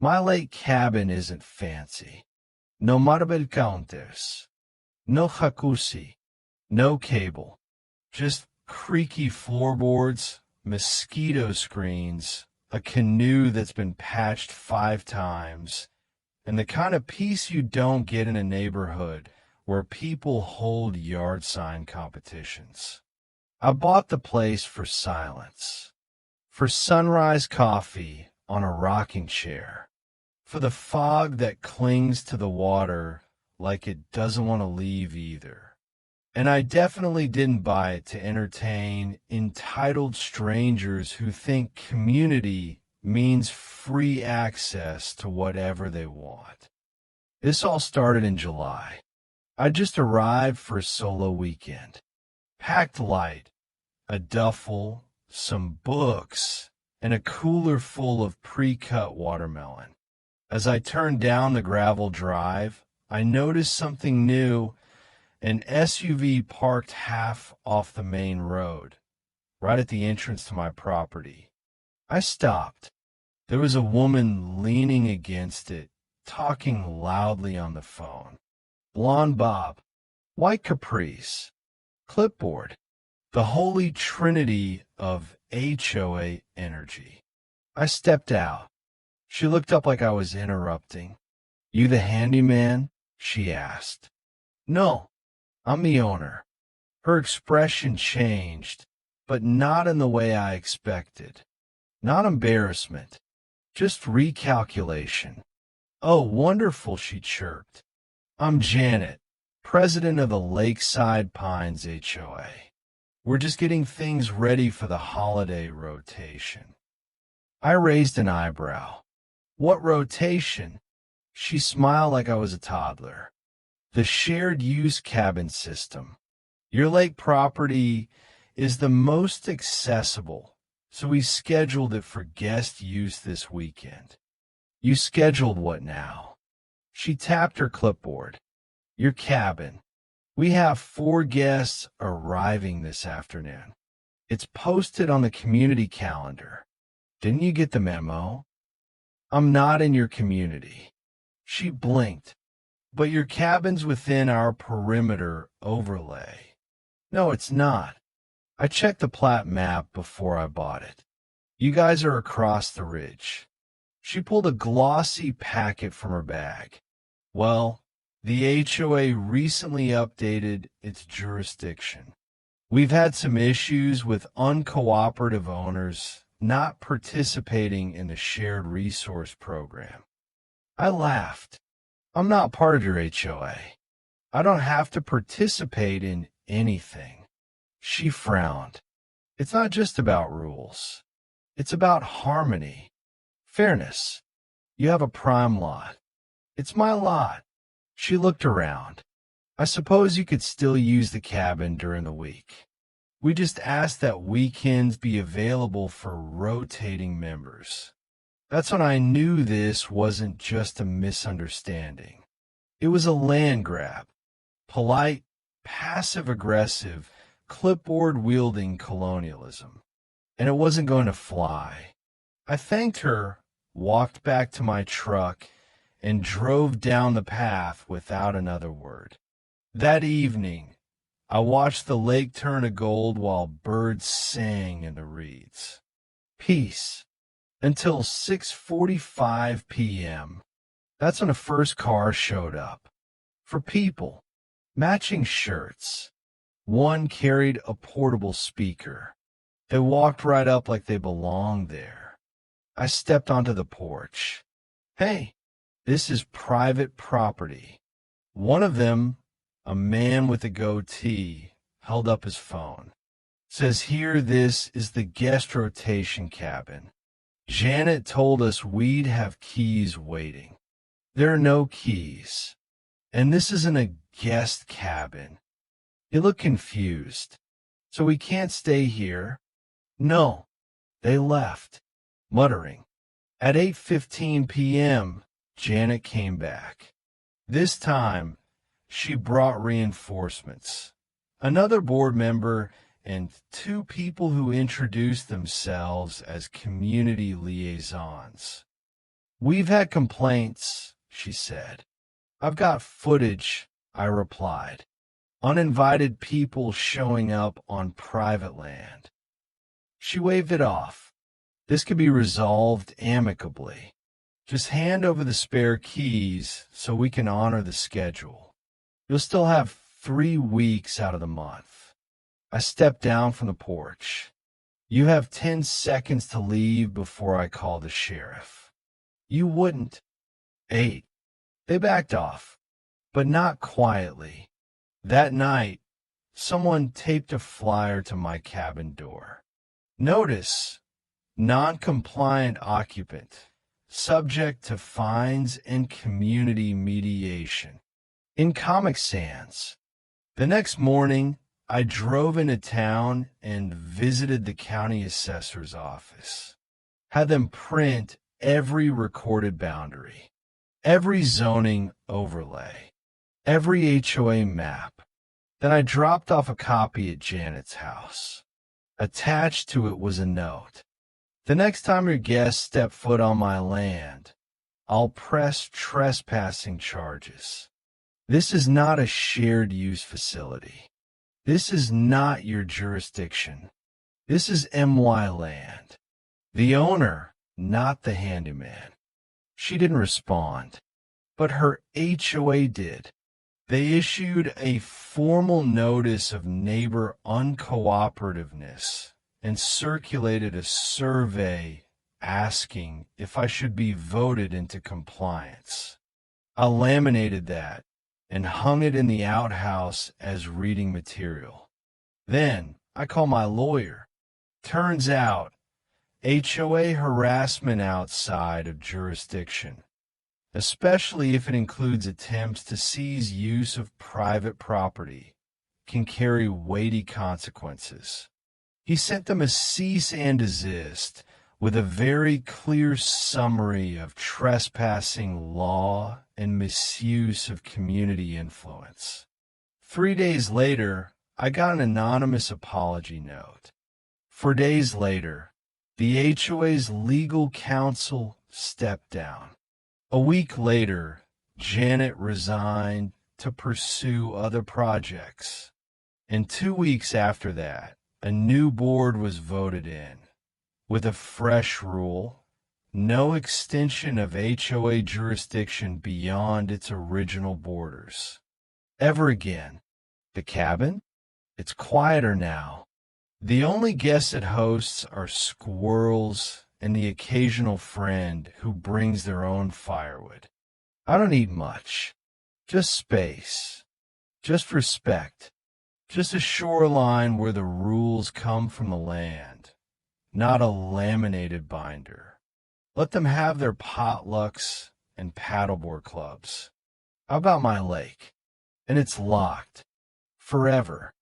My lake cabin isn't fancy. No marble counters, no jacuzzi, no cable, just creaky floorboards, mosquito screens, a canoe that's been patched 5 times, and the kind of peace you don't get in a neighborhood where people hold yard sign competitions. I bought the place for silence, for sunrise coffee on a rocking chair, for the fog that clings to the water like it doesn't want to leave either. And I definitely didn't buy it to entertain entitled strangers who think community means free access to whatever they want. This all started in July. I just arrived for a solo weekend. Packed light, a duffel, some books, and a cooler full of pre-cut watermelon. As I turned down the gravel drive, I noticed something new: an SUV parked half off the main road, right at the entrance to my property. I stopped. There was a woman leaning against it, talking loudly on the phone. Blonde bob, white caprice, clipboard, the holy trinity of HOA energy. I stepped out. She looked up like I was interrupting. "You the handyman?" she asked. "No, I'm the owner." Her expression changed, but not in the way I expected. Not embarrassment, just recalculation. "Oh, wonderful," she chirped. "I'm Janet, president of the Lakeside Pines HOA. We're just getting things ready for the holiday rotation." I raised an eyebrow. "What rotation?" She smiled like I was a toddler. "The shared use cabin system. Your lake property is the most accessible, so we scheduled it for guest use this weekend." "You scheduled what now?" She tapped her clipboard. "Your cabin. We have 4 guests arriving this afternoon. It's posted on the community calendar. Didn't you get the memo?" "I'm not in your community." She blinked. "But your cabin's within our perimeter overlay." "No, it's not. I checked the plat map before I bought it. You guys are across the ridge." She pulled a glossy packet from her bag. "Well, the HOA recently updated its jurisdiction. We've had some issues with uncooperative owners not participating in the shared resource program." I laughed. "I'm not part of your HOA. I don't have to participate in anything." She frowned. "It's not just about rules. It's about harmony, fairness. You have a prime lot. It's my lot." She looked around. "I suppose you could still use the cabin during the week. We just ask that weekends be available for rotating members." That's when I knew this wasn't just a misunderstanding. It was a land grab. Polite, passive-aggressive, clipboard-wielding colonialism. And it wasn't going to fly. I thanked her, walked back to my truck, and drove down the path without another word. That evening, I watched the lake turn to gold while birds sang in the reeds. Peace. Until 6:45 p.m. That's when the first car showed up. For people. Matching shirts. One carried a portable speaker. They walked right up like they belonged there. I stepped onto the porch. "Hey, this is private property." One of them, a man with a goatee, held up his phone. "Says here this is the guest rotation cabin. Janet told us we'd have keys waiting. There are no keys. And this isn't a guest cabin." He looked confused. "So we can't stay here?" "No." They left, muttering. At 8:15 p.m., Janet came back. This time, she brought reinforcements. Another board member and 2 people who introduced themselves as community liaisons. "We've had complaints," she said. "I've got footage," I replied. "Uninvited people showing up on private land." She waved it off. "This could be resolved amicably. Just hand over the spare keys so we can honor the schedule. You'll still have 3 weeks out of the month." I stepped down from the porch. "You have 10 seconds to leave before I call the sheriff." "You wouldn't." 8. They backed off, but not quietly. That night, someone taped a flyer to my cabin door. "Notice, non-compliant occupant, subject to fines and community mediation." In Comic Sans. The next morning, I drove into town and visited the county assessor's office. Had them print every recorded boundary, every zoning overlay, every HOA map. Then I dropped off a copy at Janet's house. Attached to it was a note. "The next time your guests step foot on my land, I'll press trespassing charges. This is not a shared use facility. This is not your jurisdiction. This is MY land. The owner, not the handyman." She didn't respond, but her HOA did. They issued a formal notice of neighbor uncooperativeness and circulated a survey asking if I should be voted into compliance. I laminated that and hung it in the outhouse as reading material. Then I called my lawyer. Turns out, HOA harassment outside of jurisdiction, especially if it includes attempts to seize use of private property, can carry weighty consequences. He sent them a cease and desist with a very clear summary of trespassing law and misuse of community influence. 3 days later, I got an anonymous apology note. 4 days later, the HOA's legal counsel stepped down. A week later, Janet resigned to pursue other projects. And 2 weeks after that, a new board was voted in, with a fresh rule: no extension of HOA jurisdiction beyond its original borders. Ever again. The cabin? It's quieter now. The only guests it hosts are squirrels and the occasional friend who brings their own firewood. I don't need much. Just space. Just respect. Just a shoreline where the rules come from the land, not a laminated binder. Let them have their potlucks and paddleboard clubs. How about my lake? And it's locked. Forever.